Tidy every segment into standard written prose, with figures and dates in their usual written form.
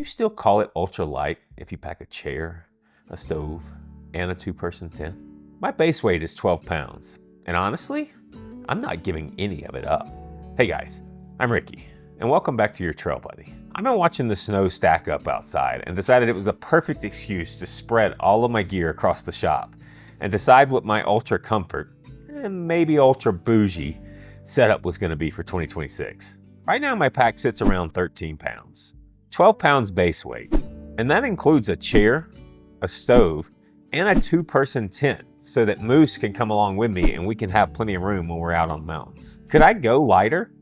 you still call it ultralight if you pack a chair, a stove, and a 2-person tent? My base weight is 12 pounds, and honestly, I'm not giving any of it up. Hey guys, I'm Ricky, and welcome back to your Trail Buddy. I've been watching the snow stack up outside and decided it was a perfect excuse to spread all of my gear across the shop and decide what my ultra comfort, and maybe ultra bougie, setup was gonna be for 2026. Right now my pack sits around 13 pounds, 12 pounds base weight, and that includes a chair, a stove, and a 2-person tent so that Moose can come along with me and we can have plenty of room when we're out on mountains. Could I go lighter?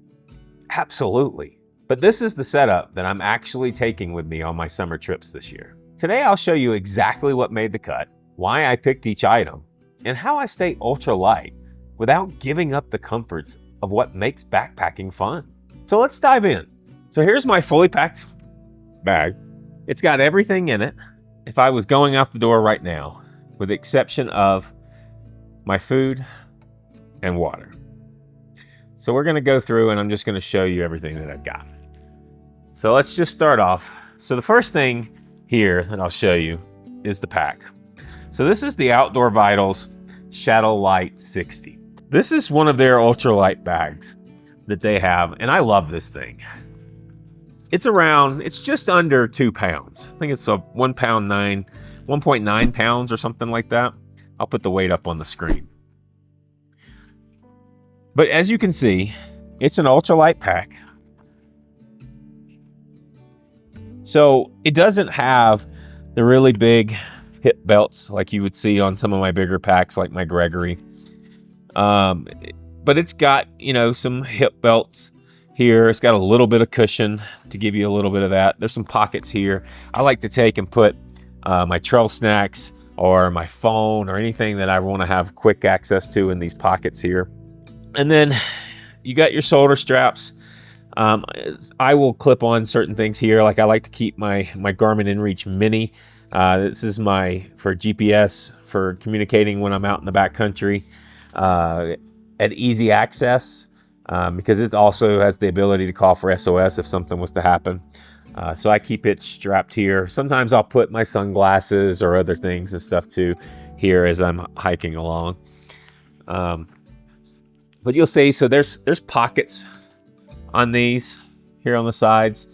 Absolutely. But this is the setup that I'm actually taking with me on my summer trips this year. Today I'll show you exactly what made the cut, why I picked each item, and how I stay ultra light without giving up the comforts of what makes backpacking fun. So let's dive in. So here's my fully packed bag. It's got everything in it. If I was going out the door right now, with the exception of my food and water. So we're gonna go through and I'm just gonna show you everything that I've got. So let's just start off. So the first thing here that I'll show you is the pack. So this is the Outdoor Vitals Shadowlight 60. This is one of their ultralight bags that they have, and I love this thing. It's just under 2 pounds. I think it's a 1.9 pounds or something like that. I'll put the weight up on the screen. But as you can see, it's an ultralight pack. So it doesn't have the really big hip belts like you would see on some of my bigger packs like my Gregory. But it's got, some hip belts here. It's got a little bit of cushion to give you a little bit of that. There's some pockets here. I like to take and put my trail snacks or my phone or anything that I want to have quick access to in these pockets here. And then you got your shoulder straps. I will clip on certain things here. Like I like to keep my Garmin inReach Mini. This is for GPS, for communicating when I'm out in the backcountry at easy access, because it also has the ability to call for SOS if something was to happen. So I keep it strapped here. Sometimes I'll put my sunglasses or other things and stuff too here as I'm hiking along. But you'll see, so there's pockets on these here on the sides.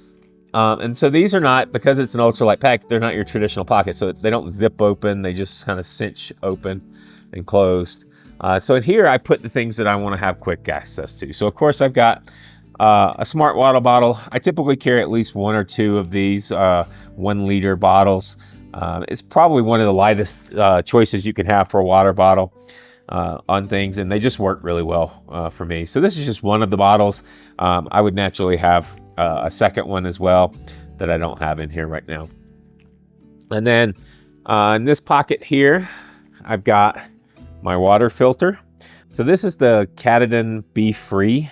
And so these are not, because it's an ultralight pack, they're not your traditional pockets. So they don't zip open. They just kind of cinch open and closed. So in here, I put the things that I want to have quick access to. So of course, I've got a Smartwater bottle. I typically carry at least 1 or 2 of these 1-liter bottles. It's probably one of the lightest choices you can have for a water bottle on things, and they just work really well for me. So this is just one of the bottles. I would naturally have a second one as well that I don't have in here right now. And then in this pocket here, I've got my water filter. So this is the Katadyn BeFree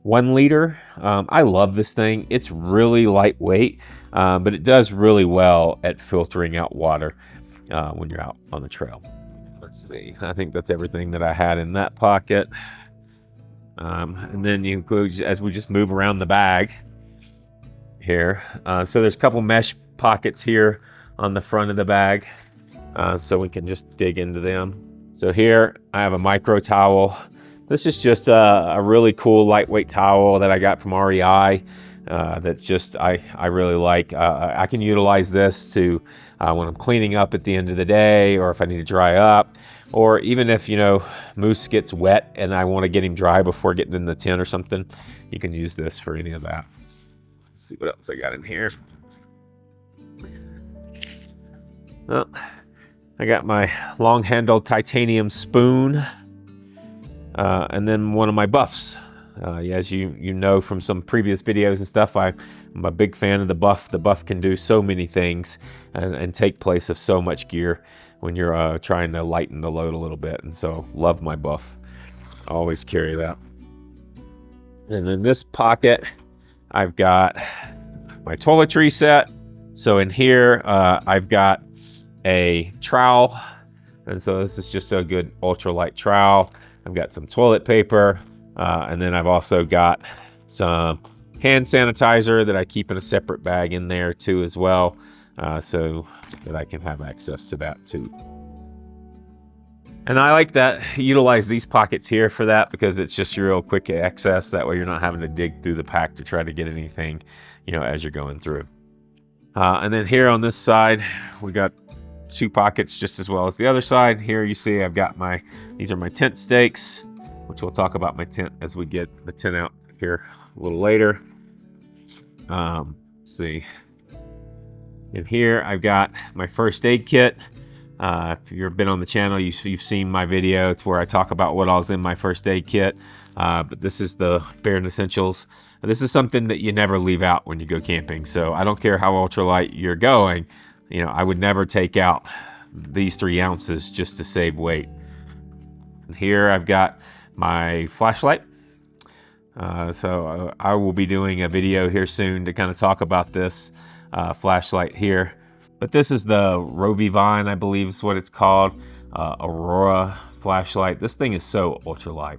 1-liter. I love this thing. It's really lightweight, but it does really well at filtering out water when you're out on the trail. Let's see. I think that's everything that I had in that pocket. And then you go as we just move around the bag here. So there's a couple mesh pockets here on the front of the bag, so we can just dig into them. So here I have a micro towel. This is just a really cool lightweight towel that I got from REI. That just I really like. I can utilize this to when I'm cleaning up at the end of the day, or if I need to dry up, or even if Moose gets wet and I want to get him dry before getting in the tent or something, you can use this for any of that. Let's see what else I got in here. Well, I got my long-handled titanium spoon, and then one of my buffs. As you know from some previous videos and stuff, I'm a big fan of the buff. The buff can do so many things and take place of so much gear when you're trying to lighten the load a little bit. And so love my buff. I always carry that. And in this pocket, I've got my toiletry set. So in here, I've got a trowel. And so this is just a good ultralight trowel. I've got some toilet paper. And then I've also got some hand sanitizer that I keep in a separate bag in there too as well, so that I can have access to that too. And I like that, utilize these pockets here for that, because it's just real quick access. That way you're not having to dig through the pack to try to get anything, you know, as you're going through. And then here on this side, we got 2 pockets just as well as the other side. Here you see I've got these are my tent stakes, which we'll talk about my tent as we get the tent out here a little later. Let's see. In here I've got my first aid kit. If you've been on the channel, you've seen my video. It's where I talk about what all's in my first aid kit. But this is the bare essentials. This is something that you never leave out when you go camping. So I don't care how ultralight you're going, you know, I would never take out these 3 ounces just to save weight. And here I've got my flashlight. So I will be doing a video here soon to kind of talk about this flashlight here. But this is the Rovivine, I believe is what it's called, Aurora flashlight. This thing is so ultralight.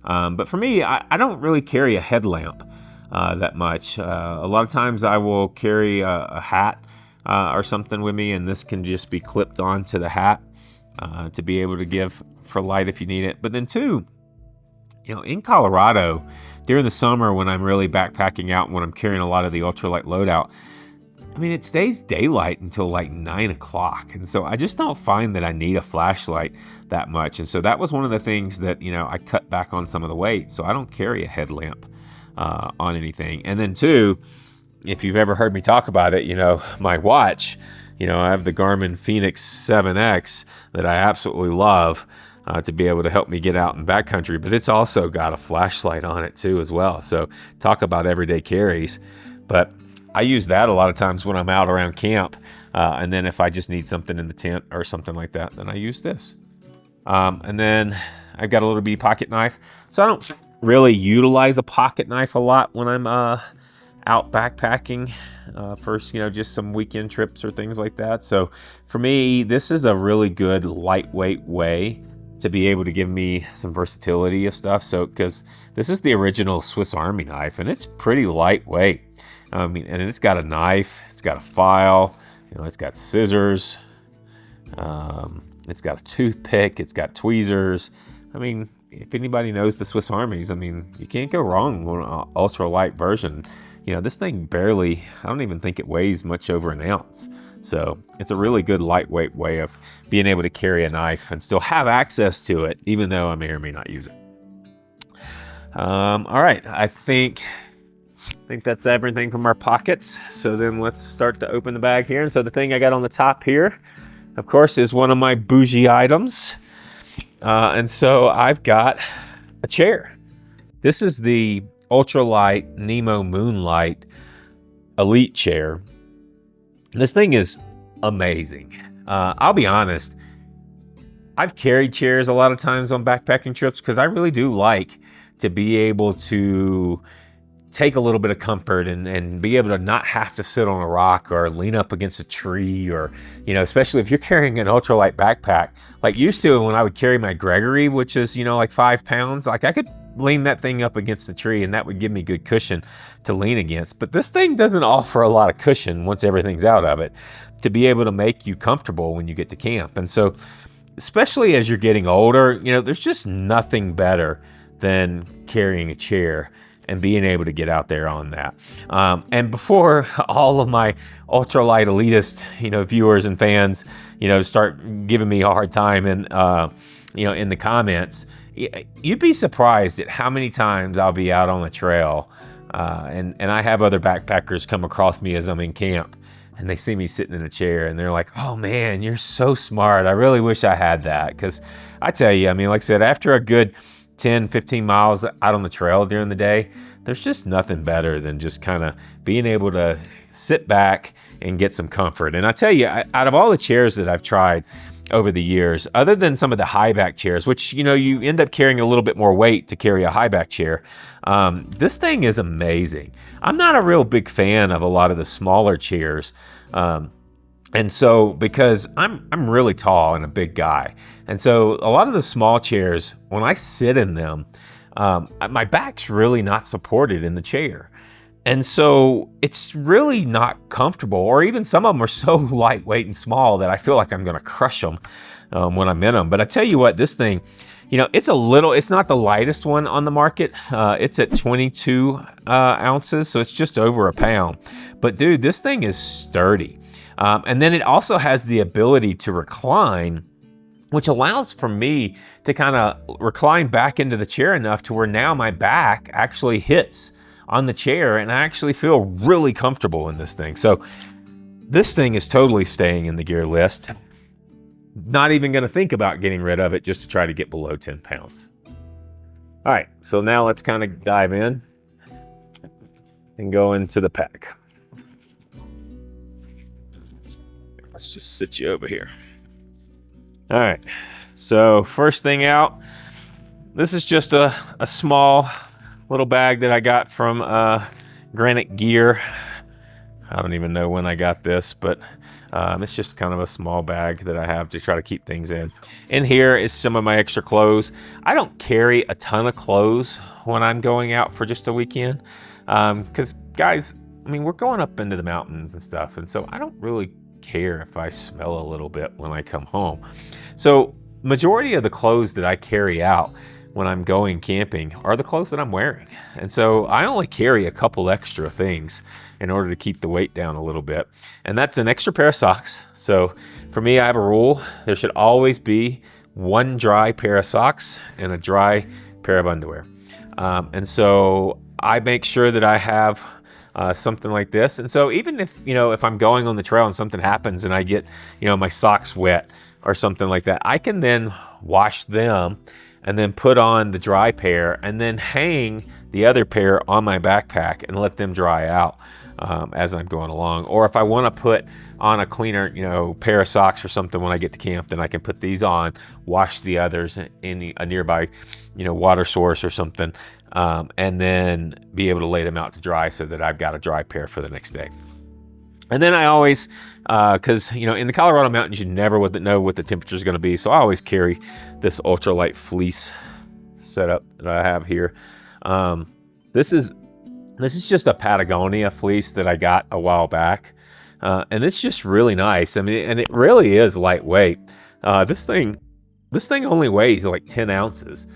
But for me, I don't really carry a headlamp that much. A lot of times I will carry a hat or something with me, and this can just be clipped onto the hat to be able to give for light if you need it. But then too, you know, in Colorado, during the summer when I'm really backpacking out and when I'm carrying a lot of the ultralight loadout, I mean, it stays daylight until like 9 o'clock. And so I just don't find that I need a flashlight that much. And so that was one of the things that, you know, I cut back on some of the weight. So I don't carry a headlamp on anything. And then too, if you've ever heard me talk about it, you know, my watch, you know, I have the Garmin Fenix 7X that I absolutely love to be able to help me get out in backcountry. But it's also got a flashlight on it too as well. So talk about everyday carries. But I use that a lot of times when I'm out around camp. And then if I just need something in the tent or something like that, then I use this. And then I've got a little bitty pocket knife. So I don't really utilize a pocket knife a lot when I'm out backpacking for, you know, just some weekend trips or things like that. So for me, this is a really good lightweight way to be able to give me some versatility of stuff. So, because this is the original Swiss Army knife, and it's pretty lightweight. I mean, and it's got a knife, it's got a file, you know, it's got scissors, it's got a toothpick, it's got tweezers. I mean, if anybody knows the Swiss Armies, I mean, you can't go wrong with an ultralight version. You know, this thing barely, I don't even think it weighs much over an ounce. So it's a really good lightweight way of being able to carry a knife and still have access to it, even though I may or may not use it. All right, I think that's everything from our pockets. So then let's start to open the bag here. And so the thing I got on the top here, of course, is one of my bougie items. And so I've got a chair. This is the Ultralight Nemo Moonlight Elite chair. This thing is amazing. I'll be honest, I've carried chairs a lot of times on backpacking trips because I really do like to be able to take a little bit of comfort and be able to not have to sit on a rock or lean up against a tree, or, you know, especially if you're carrying an ultralight backpack. Like used to when I would carry my Gregory, which is, you know, like 5 pounds, like I could lean that thing up against the tree and that would give me good cushion to lean against. But this thing doesn't offer a lot of cushion once everything's out of it to be able to make you comfortable when you get to camp. And so, especially as you're getting older, you know, there's just nothing better than carrying a chair and being able to get out there on that. And before all of my ultralight elitist, you know, viewers and fans, you know, start giving me a hard time and, you know, in the comments, you'd be surprised at how many times I'll be out on the trail and I have other backpackers come across me as I'm in camp and they see me sitting in a chair and they're like, oh man, you're so smart. I really wish I had that. Because I tell you, I mean, like I said, after a good 10, 15 miles out on the trail during the day, there's just nothing better than just kind of being able to sit back and get some comfort. And I tell you, out of all the chairs that I've tried over the years, other than some of the high back chairs, which, you know, you end up carrying a little bit more weight to carry a high back chair, this thing is amazing. I'm not a real big fan of a lot of the smaller chairs. And so, because I'm really tall and a big guy, and so a lot of the small chairs, when I sit in them, my back's really not supported in the chair. And so it's really not comfortable, or even some of them are so lightweight and small that I feel like I'm going to crush them when I'm in them. But I tell you what, this thing, you know, it's not the lightest one on the market. It's at 22 ounces, so it's just over a pound. But dude, this thing is sturdy. And then it also has the ability to recline, which allows for me to kind of recline back into the chair enough to where now my back actually hits on the chair and I actually feel really comfortable in this thing. So this thing is totally staying in the gear list. Not even going to think about getting rid of it just to try to get below 10 pounds. All right, so now let's kind of dive in and go into the pack. Let's just sit you over here. All right, so first thing out, this is just a small little bag that I got from Granite Gear. I don't even know when I got this, but it's just kind of a small bag that I have to try to keep things in. In here is some of my extra clothes. I don't carry a ton of clothes when I'm going out for just a weekend, because guys, I mean, we're going up into the mountains and stuff, and so I don't really care if I smell a little bit when I come home. So majority of the clothes that I carry out when I'm going camping are the clothes that I'm wearing. And so I only carry a couple extra things in order to keep the weight down a little bit. And that's an extra pair of socks. So for me, I have a rule. There should always be one dry pair of socks and a dry pair of underwear. And so I make sure that I have something like this. And so even if I'm going on the trail and something happens and I get, my socks wet or something like that, I can then wash them and then put on the dry pair and then hang the other pair on my backpack and let them dry out as I'm going along. Or if I want to put on a cleaner, pair of socks or something when I get to camp, then I can put these on, wash the others in a nearby, water source or something, and then be able to lay them out to dry so that I've got a dry pair for the next day. And then I always, because, in the Colorado mountains, you never know what the temperature is going to be. So I always carry this ultralight fleece setup that I have here. This is just a Patagonia fleece that I got a while back. And it's just really nice. I mean, and it really is lightweight. This thing only weighs like 10 ounces.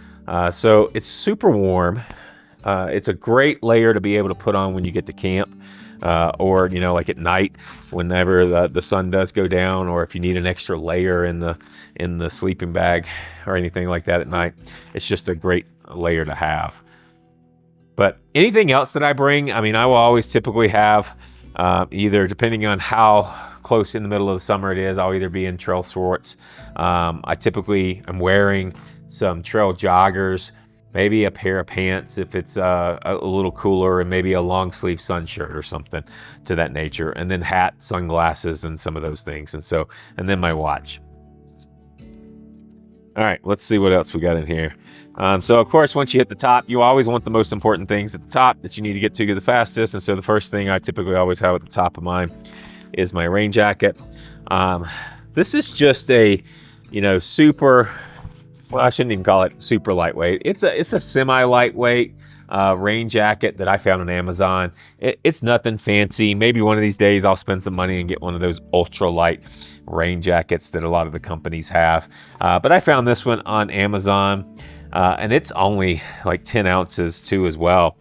So it's super warm. It's a great layer to be able to put on when you get to camp. Or like at night whenever the sun does go down, or if you need an extra layer in the sleeping bag or anything like that at night. It's just a great layer to have. But anything else that I bring, I mean, I will always typically have either, depending on how close in the middle of the summer it is, I'll either be in trail shorts. I typically am wearing some trail joggers, maybe a pair of pants if it's a little cooler, and maybe a long sleeve sun shirt or something to that nature, and then hat, sunglasses, and some of those things. And then my watch. All right, let's see what else we got in here. So of course, once you hit the top, you always want the most important things at the top that you need to get to the fastest. And so the first thing I typically always have at the top of mine is my rain jacket. This is just a, super, well, I shouldn't even call it super lightweight. It's a semi-lightweight rain jacket that I found on Amazon. It's nothing fancy. Maybe one of these days I'll spend some money and get one of those ultralight rain jackets that a lot of the companies have. But I found this one on Amazon, and it's only like 10 ounces too as well.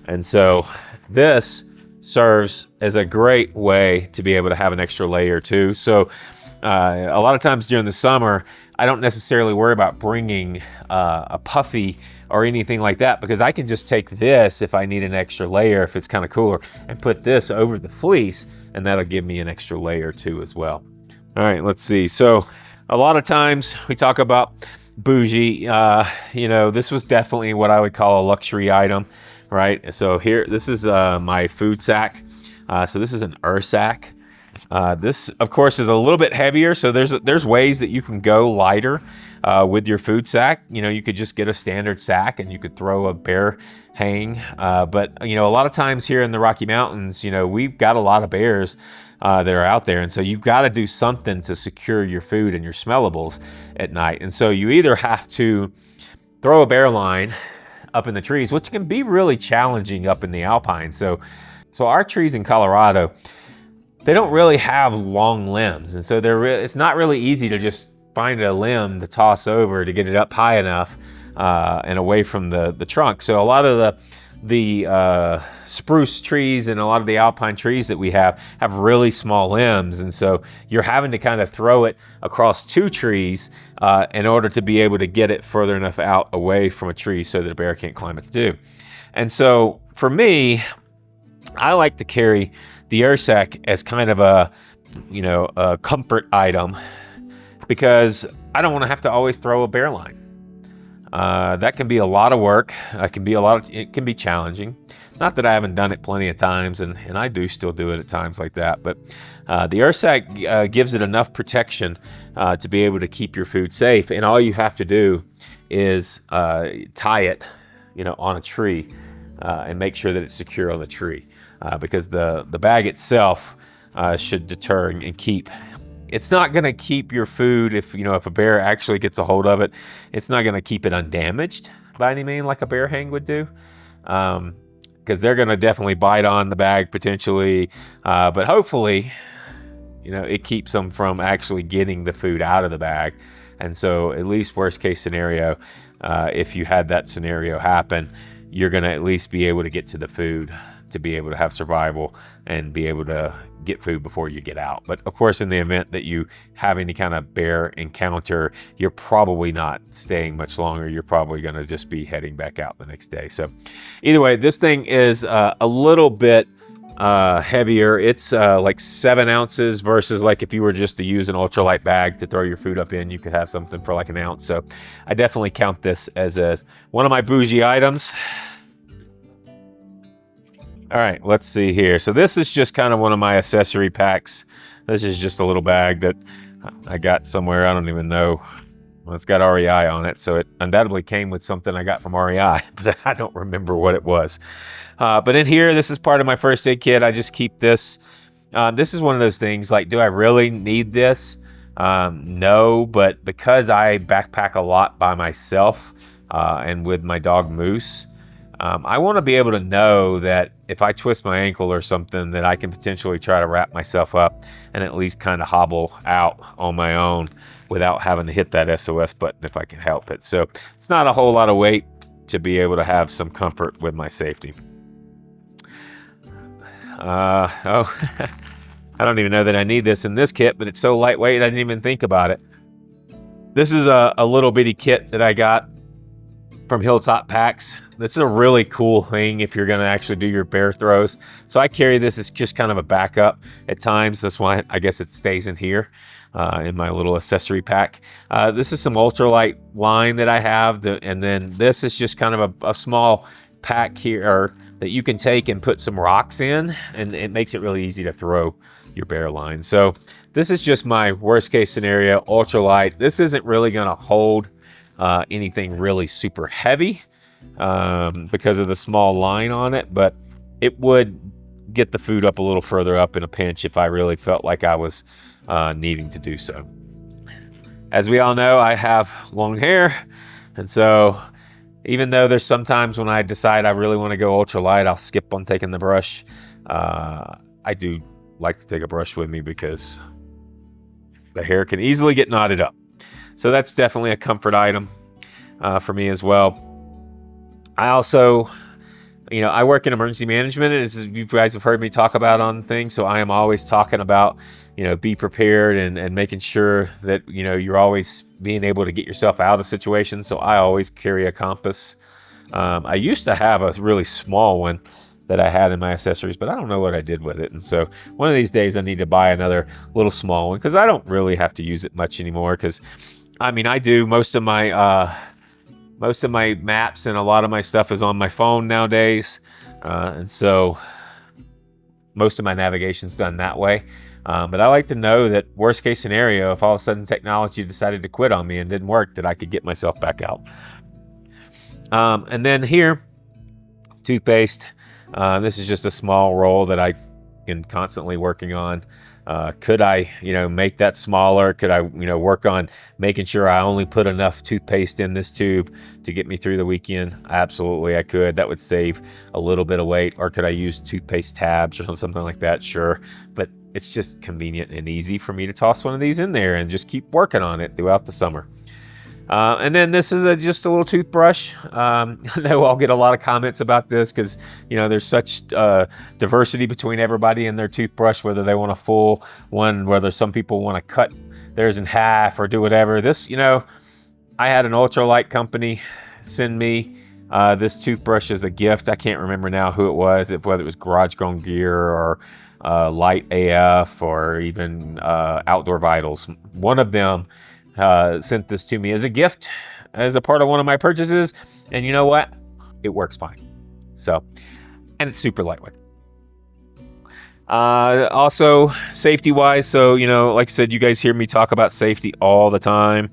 And so this serves as a great way to be able to have an extra layer too. So a lot of times during the summer, I don't necessarily worry about bringing a puffy or anything like that, because I can just take this if I need an extra layer, if it's kind of cooler, and put this over the fleece, and that'll give me an extra layer too as well. All right, let's see. So a lot of times we talk about bougie. This was definitely what I would call a luxury item, right? So here, this is my food sack. So this is an Ursack. This, of course, is a little bit heavier, so there's ways that you can go lighter with your food sack. You could just get a standard sack and you could throw a bear hang. But a lot of times here in the Rocky Mountains, we've got a lot of bears that are out there, and so you've got to do something to secure your food and your smellables at night. And so you either have to throw a bear line up in the trees, which can be really challenging up in the alpine. So So our trees in Colorado, they don't really have long limbs. And so it's not really easy to just find a limb to toss over to get it up high enough and away from the trunk. So a lot of the spruce trees and a lot of the alpine trees that we have really small limbs, and so you're having to kind of throw it across 2 trees in order to be able to get it further enough out away from a tree so that a bear can't climb it too. And so for me, I like to carry the Ursack as kind of a comfort item, because I don't want to have to always throw a bear line. That can be a lot of work. It can be challenging. Not that I haven't done it plenty of times, and I do still do it at times like that. But the Ursack gives it enough protection to be able to keep your food safe. And all you have to do is tie it, on a tree and make sure that it's secure on the tree, because the bag itself should deter and keep. It's not going to keep your food if a bear actually gets a hold of it. It's not going to keep it undamaged by any means like a bear hang would do, because they're going to definitely bite on the bag potentially. But hopefully, it keeps them from actually getting the food out of the bag. And so, at least worst case scenario, if you had that scenario happen, you're going to at least be able to get to the food to be able to have survival and be able to get food before you get out. But of course, in the event that you have any kind of bear encounter, you're probably not staying much longer. You're probably going to just be heading back out the next day. So either way, this thing is a little bit heavier. It's like 7 ounces versus like if you were just to use an ultralight bag to throw your food up in, you could have something for like 1 ounce. So I definitely count this as one of my bougie items. All right, let's see here. So this is just kind of one of my accessory packs. This is just a little bag that I got somewhere. I don't even know. Well, it's got REI on it, so it undoubtedly came with something I got from REI, but I don't remember what it was. But in here, this is part of my first aid kit. I just keep this. This is one of those things, like, do I really need this? No, but because I backpack a lot by myself and with my dog Moose, I want to be able to know that if I twist my ankle or something, that I can potentially try to wrap myself up and at least kind of hobble out on my own without having to hit that SOS button if I can help it. So it's not a whole lot of weight to be able to have some comfort with my safety. I don't even know that I need this in this kit, but it's so lightweight I didn't even think about it. This is a little bitty kit that I got from Hilltop Packs. This is a really cool thing if you're going to actually do your bear throws. So I carry this as just kind of a backup at times. That's why I guess it stays in here in my little accessory pack. This is some ultralight line that I have, and then this is just kind of a small pack here that you can take and put some rocks in, and it makes it really easy to throw your bear line. So this is just my worst case scenario ultralight. This isn't really going to hold anything really super heavy because of the small line on it, but it would get the food up a little further up in a pinch if I really felt like I was needing to do so. As we all know, I have long hair, and so even though there's sometimes when I decide I really want to go ultralight, I'll skip on taking the brush. I do like to take a brush with me because the hair can easily get knotted up. So that's definitely a comfort item for me as well. I also, I work in emergency management, as you guys have heard me talk about on things. So I am always talking about, be prepared and making sure that, you're always being able to get yourself out of situations. So I always carry a compass. I used to have a really small one that I had in my accessories, but I don't know what I did with it. And so one of these days I need to buy another little small one because I don't really have to use it much anymore. Because I do most of my maps and a lot of my stuff is on my phone nowadays. And so most of my navigation's done that way. But I like to know that worst case scenario, if all of a sudden technology decided to quit on me and didn't work, that I could get myself back out. And then here, toothpaste. This is just a small roll that I am constantly working on. Could I, make that smaller? Could I, work on making sure I only put enough toothpaste in this tube to get me through the weekend? Absolutely, I could. That would save a little bit of weight. Or could I use toothpaste tabs or something like that? Sure. But it's just convenient and easy for me to toss one of these in there and just keep working on it throughout the summer. And then this is just a little toothbrush. I know I'll get a lot of comments about this because, there's such diversity between everybody and their toothbrush, whether they want a full one, whether some people want to cut theirs in half or do whatever. This, I had an Ultralight company send me this toothbrush as a gift. I can't remember now who it was, whether it was Garage Grown Gear or Light AF or even Outdoor Vitals. One of them sent this to me as a gift as a part of one of my purchases, and you know what, it works fine. So, and it's super lightweight. Also safety wise, so like I said, you guys hear me talk about safety all the time.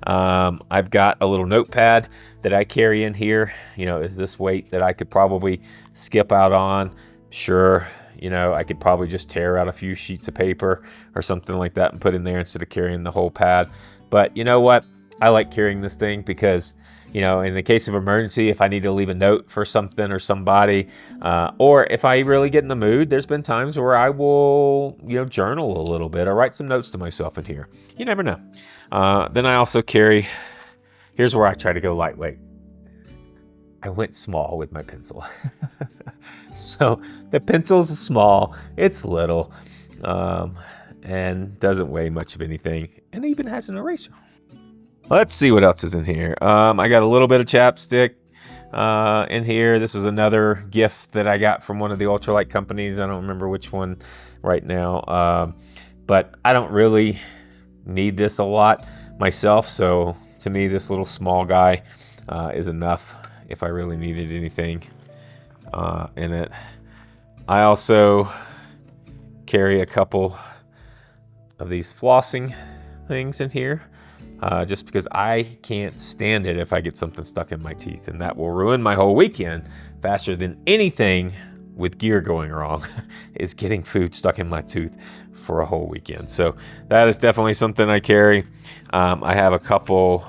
I've got a little notepad that I carry in here. Is this weight that I could probably skip out on? Sure. I could probably just tear out a few sheets of paper or something like that and put in there instead of carrying the whole pad. But you know what? I like carrying this thing because, in the case of emergency, if I need to leave a note for something or somebody, or if I really get in the mood, there's been times where I will, journal a little bit or write some notes to myself in here. You never know. Then I also carry, here's where I try to go lightweight. I went small with my pencil. So the pencil's small, it's little, and doesn't weigh much of anything, and even has an eraser. Let's see what else is in here. I got a little bit of chapstick in here. This was another gift that I got from one of the Ultralight companies. I don't remember which one right now, but I don't really need this a lot myself, so to me this little small guy is enough if I really needed anything in it. I also carry a couple of these flossing things in here just because I can't stand it if I get something stuck in my teeth, and that will ruin my whole weekend faster than anything with gear going wrong is getting food stuck in my tooth for a whole weekend. So that is definitely something I carry. I have a couple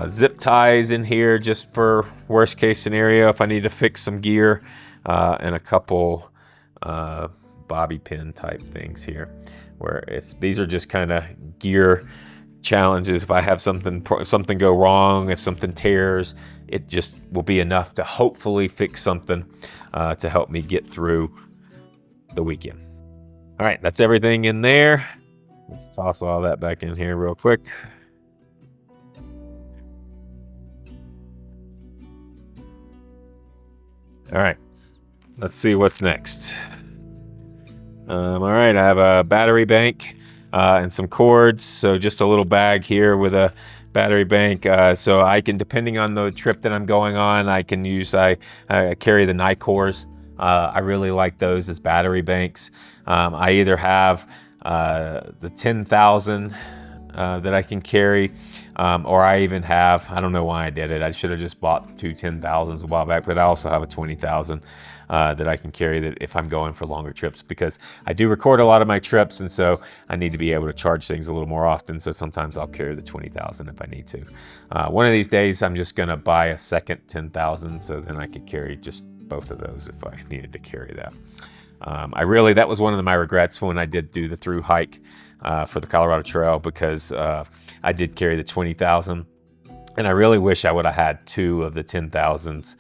zip ties in here just for worst case scenario if I need to fix some gear, and a couple bobby pin type things here, where if these are just kind of gear challenges, if I have something go wrong, if something tears, it just will be enough to hopefully fix something to help me get through the weekend. All right, that's everything in there. Let's toss all that back in here real quick. All right, let's see what's next. All right, I have a battery bank and some cords. So just a little bag here with a battery bank. So I can, depending on the trip that I'm going on, I can use, I carry the Nicors. I really like those as battery banks. I either have the 10,000 that I can carry, or I even have, I don't know why I did it. I should have just bought two 10,000s a while back, but I also have a 20,000 that I can carry that if I'm going for longer trips, because I do record a lot of my trips, and so I need to be able to charge things a little more often. So sometimes I'll carry the 20,000 if I need to. One of these days, I'm just gonna buy a second 10,000, so then I could carry just both of those if I needed to carry that. That was one of my regrets when I did do the through hike for the Colorado Trail, because I did carry the 20,000, and I really wish I would have had two of the 10,000s,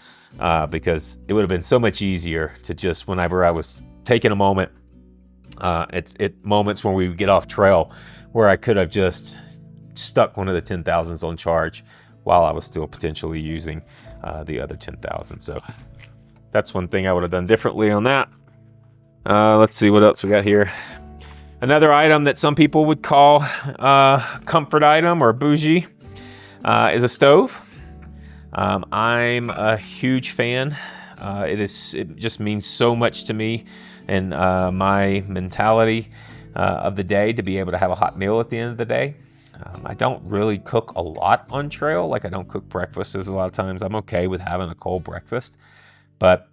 because it would have been so much easier to just, whenever I was taking a moment, at moments when we would get off trail, where I could have just stuck one of the 10,000s on charge while I was still potentially using the other 10,000. So that's one thing I would have done differently on that. Let's see what else we got here. Another item that some people would call comfort item or bougie is a stove. I'm a huge fan. It just means so much to me and my mentality of the day to be able to have a hot meal at the end of the day. I don't really cook a lot on trail. Like, I don't cook breakfasts a lot of times. I'm okay with having a cold breakfast, but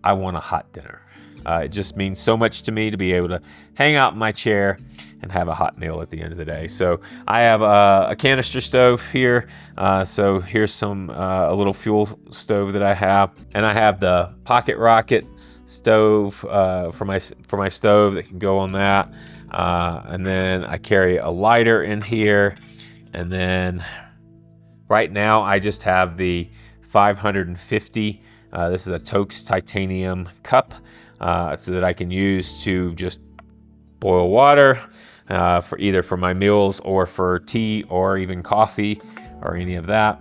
I want a hot dinner. It just means so much to me to be able to hang out in my chair and have a hot meal at the end of the day. So I have a canister stove here. So here's a little fuel stove that I have, and I have the Pocket Rocket stove for my stove that can go on that. And then I carry a lighter in here, and then right now I just have the 550. This is a Toaks titanium cup, so that I can use to just boil water for either for my meals or for tea or even coffee or any of that.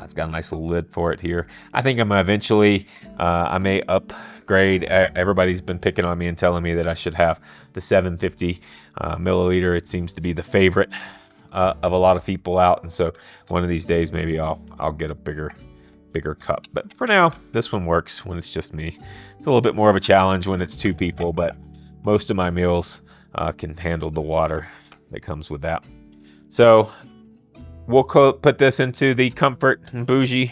It's got a nice little lid for it here. I think I'm eventually, I may upgrade. Everybody's been picking on me and telling me that I should have the 750 milliliter. It seems to be the favorite of a lot of people out. And so one of these days, maybe I'll get a bigger cup. But for now, this one works when it's just me. It's a little bit more of a challenge when it's two people, but most of my meals can handle the water that comes with that. So we'll put this into the comfort and bougie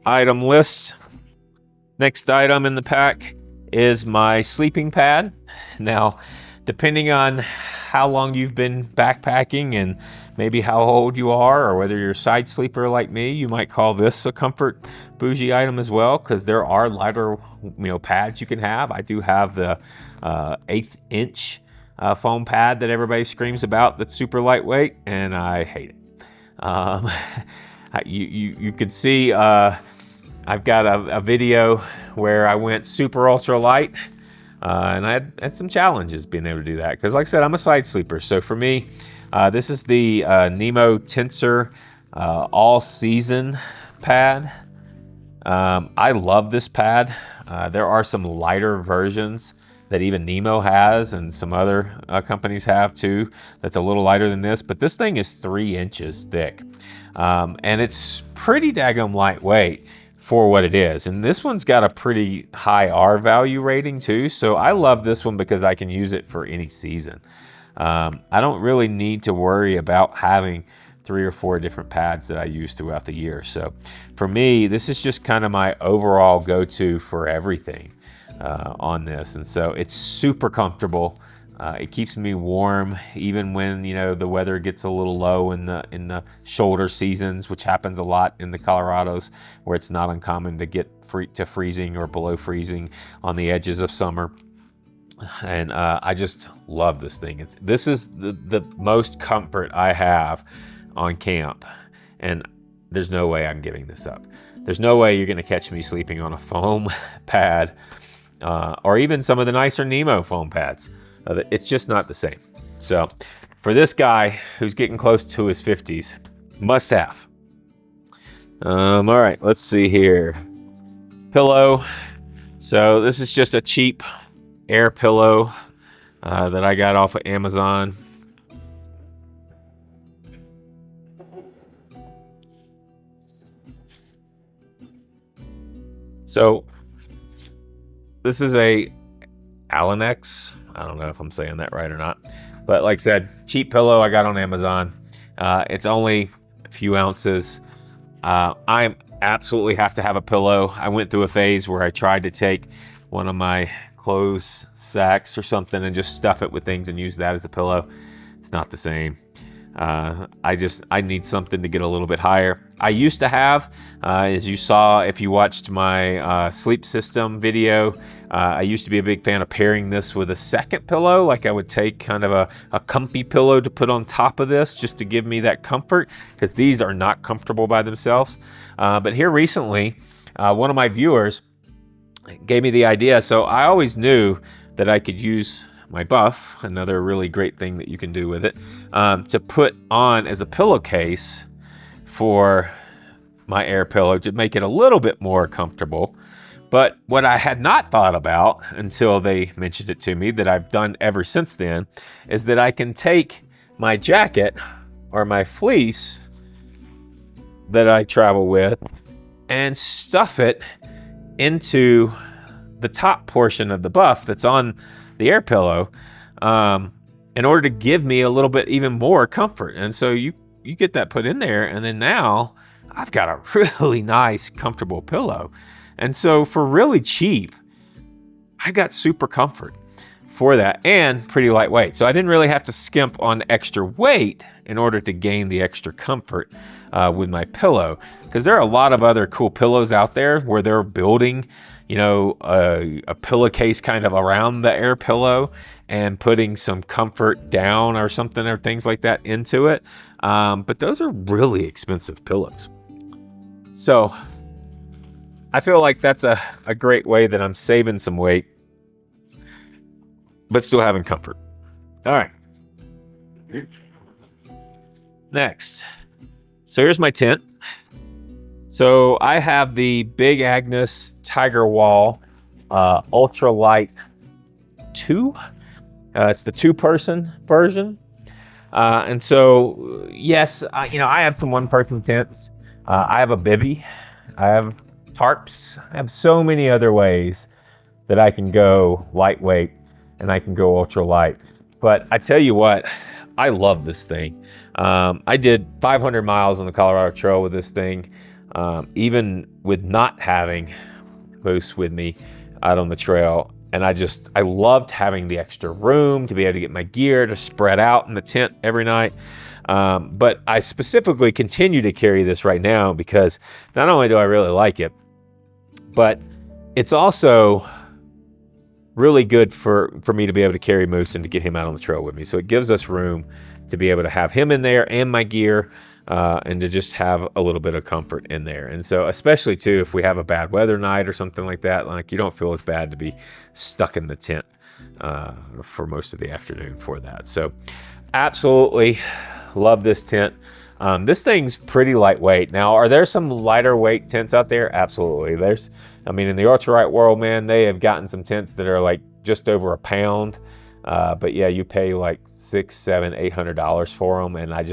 item list. Next item in the pack is my sleeping pad. Now, depending on how long you've been backpacking and maybe how old you are, or whether you're a side sleeper like me, you might call this a comfort bougie item as well, because there are lighter, pads you can have. I do have the 1/8 inch foam pad that everybody screams about that's super lightweight, and I hate it. You could see I've got a video where I went super ultralight, and I had some challenges being able to do that, because like I said, I'm a side sleeper. So for me, this is the Nemo Tensor all season pad. I love this pad. There are some lighter versions that even Nemo has, and some other companies have too, that's a little lighter than this, but this thing is 3 inches thick. And it's pretty daggum lightweight for what it is. And this one's got a pretty high R value rating too, so I love this one because I can use it for any season. I don't really need to worry about having 3 or 4 different pads that I use throughout the year. So for me, this is just kind of my overall go-to for everything on this. And so it's super comfortable. It keeps me warm even when the weather gets a little low in the shoulder seasons, which happens a lot in the Colorados, where it's not uncommon to get to freezing or below freezing on the edges of summer. And I just love this thing. This is the most comfort I have on camp, and there's no way I'm giving this up. There's no way you're going to catch me sleeping on a foam pad, or even some of the nicer Nemo foam pads. It's just not the same. So for this guy who's getting close to his 50s, must have. All right, let's see here. Pillow. So this is just a cheap air pillow that I got off of Amazon. So this is a Allenex. I don't know if I'm saying that right or not, but like I said, cheap pillow I got on Amazon. It's only a few ounces. I absolutely have to have a pillow. I went through a phase where I tried to take one of my clothes sacks or something and just stuff it with things and use that as a pillow. It's not the same. I need something to get a little bit higher. I used to have, as you saw if you watched my sleep system video, I used to be a big fan of pairing this with a second pillow. Like I would take kind of a comfy pillow to put on top of this just to give me that comfort, because these are not comfortable by themselves. But here recently, one of my viewers gave me the idea. So I always knew that I could use my buff, another really great thing that you can do with it, to put on as a pillowcase for my air pillow to make it a little bit more comfortable. But what I had not thought about until they mentioned it to me, that I've done ever since then, is that I can take my jacket or my fleece that I travel with and stuff it into the top portion of the buff that's on the air pillow, in order to give me a little bit even more comfort. And so you get that put in there, and then now I've got a really nice comfortable pillow. And so for really cheap, I got super comfort for that, and pretty lightweight. So I didn't really have to skimp on extra weight in order to gain the extra comfort with my pillow, because there are a lot of other cool pillows out there where they're building, you know, a pillowcase kind of around the air pillow and putting some comfort down or something or things like that into it. But those are really expensive pillows. So I feel like that's a great way that I'm saving some weight, but still having comfort. All right. Next. So here's my tent. So I have the Big Agnes Tiger Wall Ultralight 2. It's the 2-person version. And so, yes, you know, I have some 1-person tents. I have a bivvy. I have tarps. I have so many other ways that I can go lightweight and I can go ultralight. But I tell you what, I love this thing. I did 500 miles on the Colorado Trail with this thing, even with not having moose with me out on the trail. And I loved having the extra room to be able to get my gear to spread out in the tent every night. But I specifically continue to carry this right now because not only do I really like it, but it's also really good for me to be able to carry Moose and to get him out on the trail with me. So it gives us room to be able to have him in there and my gear, and to just have a little bit of comfort in there. And so especially too, if we have a bad weather night or something like that, like you don't feel as bad to be stuck in the tent for most of the afternoon for that. So absolutely love this tent. This thing's pretty lightweight. Now, are there some lighter weight tents out there? Absolutely. I mean, in the ultralight world, man, they have gotten some tents that are like just over a pound. But yeah, you pay like $600, $700, $800 for them. And I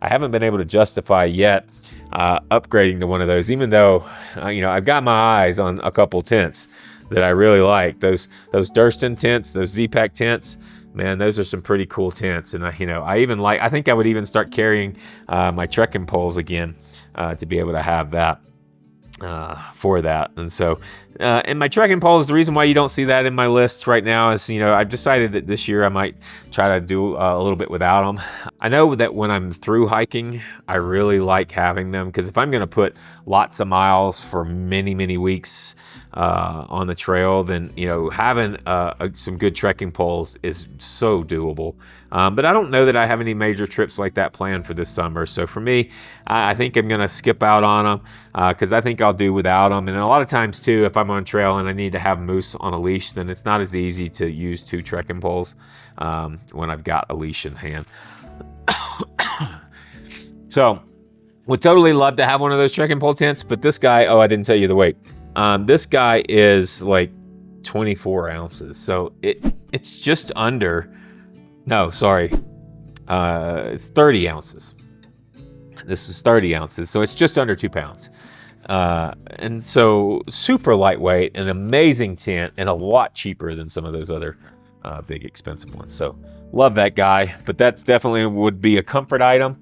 haven't been able to justify yet upgrading to one of those, even though, you know, I've got my eyes on a couple tents that I really like. Those Durston tents, those Z-Pack tents, man, those are some pretty cool tents. And I think I would even start carrying my trekking poles again to be able to have that for that. And so, and my trekking poles, the reason why you don't see that in my list right now is, you know, I've decided that this year I might try to do a little bit without them. I know that when I'm through hiking, I really like having them, because if I'm going to put lots of miles for many, many weeks on the trail, then, you know, having some good trekking poles is so doable. But I don't know that I have any major trips like that planned for this summer. So for me, I think I'm going to skip out on them because I think I'll do without them. And a lot of times too, if I'm on trail and I need to have moose on a leash, then it's not as easy to use 2 trekking poles when I've got a leash in hand. So would totally love to have one of those trekking pole tents, but this guy, I didn't tell you the weight. This guy is like 24 ounces. So it's just under, no, sorry. It's 30 ounces. This is 30 ounces. So it's just under 2 pounds. And so super lightweight, an amazing tent, and a lot cheaper than some of those other big expensive ones. So love that guy, but that's definitely would be a comfort item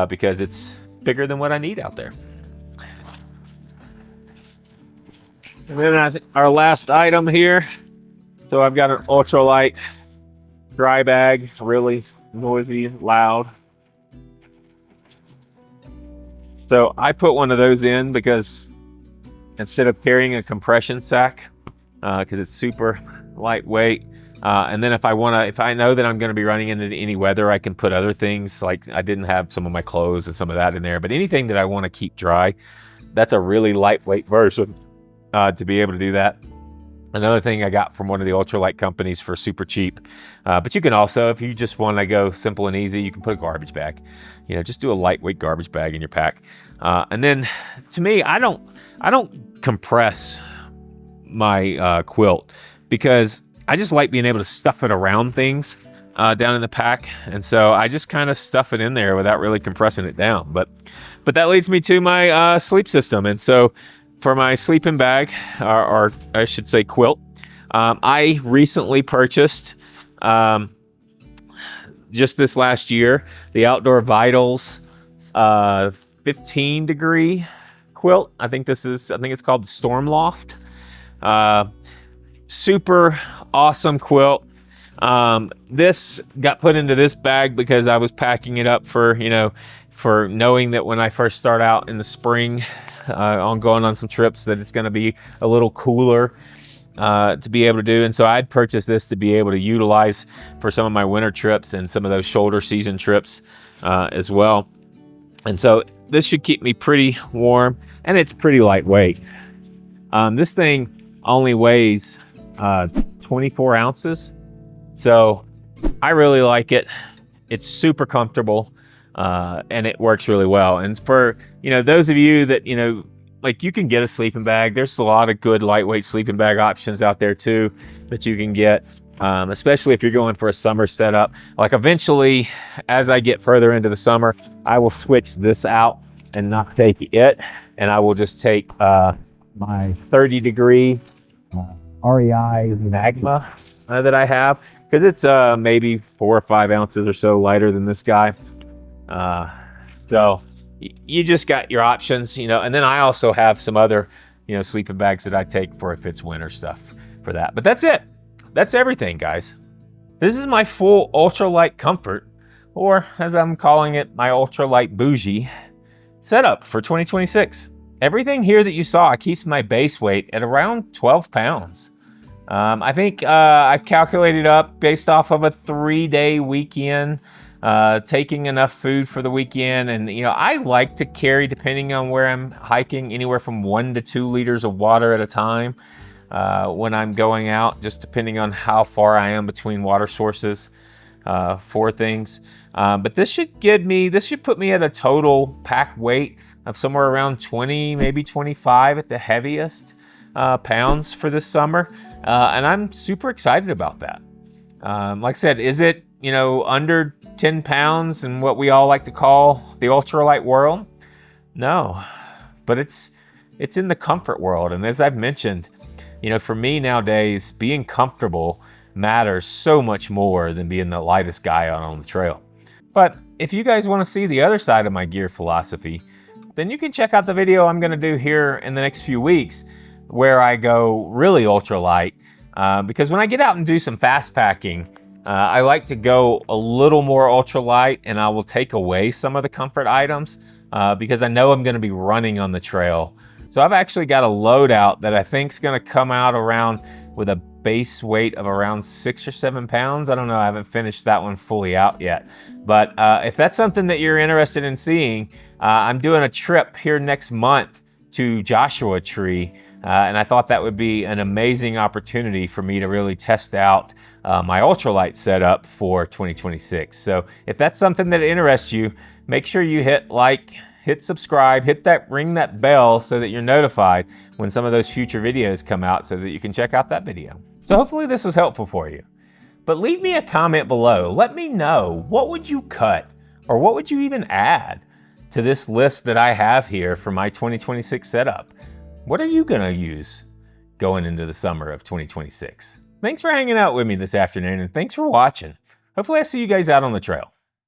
because it's bigger than what I need out there. And then our last item here. So I've got an ultralight dry bag, really noisy, loud. So I put one of those in because instead of carrying a compression sack, because it's super lightweight, and then if I know that I'm going to be running into any weather, I can put other things. Like I didn't have some of my clothes and some of that in there, but anything that I want to keep dry, that's a really lightweight version to be able to do that. Another thing I got from one of the ultralight companies for super cheap. But you can also, if you just want to go simple and easy, you can put a garbage bag. You know, just do a lightweight garbage bag in your pack. And then, to me, I don't compress my quilt because I just like being able to stuff it around things down in the pack. And so I just kind of stuff it in there without really compressing it down. But that leads me to my sleep system. And so for my sleeping bag, or I should say quilt, I recently purchased, just this last year, the Outdoor Vitals 15 degree quilt. I think it's called the Storm Loft. super awesome quilt. This got put into this bag because I was packing it up for, you know, for knowing that when I first start out in the spring on going on some trips that it's going to be a little cooler to be able to do. And so I'd purchased this to be able to utilize for some of my winter trips and some of those shoulder season trips as well. And so this should keep me pretty warm, and it's pretty lightweight. This thing only weighs 24 ounces. So I really like it. It's super comfortable, and it works really well. And for, you know, those of you that, you know, like, you can get a sleeping bag. There's a lot of good lightweight sleeping bag options out there too that you can get, especially if you're going for a summer setup. Like, eventually, as I get further into the summer, I will switch this out and not take it, and I will just take my 30 degree REI Magma that I have, because it's maybe 4 or 5 ounces or so lighter than this guy. So you just got your options, you know. And then I also have some other, you know, sleeping bags that I take for if it's winter stuff for that. But that's it. That's everything, guys. This is my full ultralight comfort, or as I'm calling it, my ultralight bougie setup for 2026. Everything here that you saw keeps my base weight at around 12 pounds. I think I've calculated up based off of a 3-day weekend, taking enough food for the weekend. And, you know, I like to carry, depending on where I'm hiking, anywhere from 1 to 2 liters of water at a time when I'm going out, just depending on how far I am between water sources for things. But this should put me at a total pack weight of somewhere around 20, maybe 25 at the heaviest pounds for this summer. And I'm super excited about that. Like I said, is it, you know, under 10 pounds in what we all like to call the ultralight world? No, but it's in the comfort world. And as I've mentioned, you know, for me nowadays, being comfortable matters so much more than being the lightest guy out on the trail. But if you guys want to see the other side of my gear philosophy, then you can check out the video I'm going to do here in the next few weeks, where I go really ultralight. Because when I get out and do some fast packing, I like to go a little more ultralight, and I will take away some of the comfort items because I know I'm going to be running on the trail. So I've actually got a loadout that I think is going to come out around with a base weight of around 6 or 7 pounds. I don't know. I haven't finished that one fully out yet. But if that's something that you're interested in seeing, I'm doing a trip here next month to Joshua Tree. And I thought that would be an amazing opportunity for me to really test out my ultralight setup for 2026. So if that's something that interests you, make sure you hit like, hit subscribe, ring that bell so that you're notified when some of those future videos come out, so that you can check out that video. So hopefully this was helpful for you. But leave me a comment below. Let me know, what would you cut, or what would you even add to this list that I have here for my 2026 setup? What are you gonna use going into the summer of 2026? Thanks for hanging out with me this afternoon, and thanks for watching. Hopefully I see you guys out on the trail.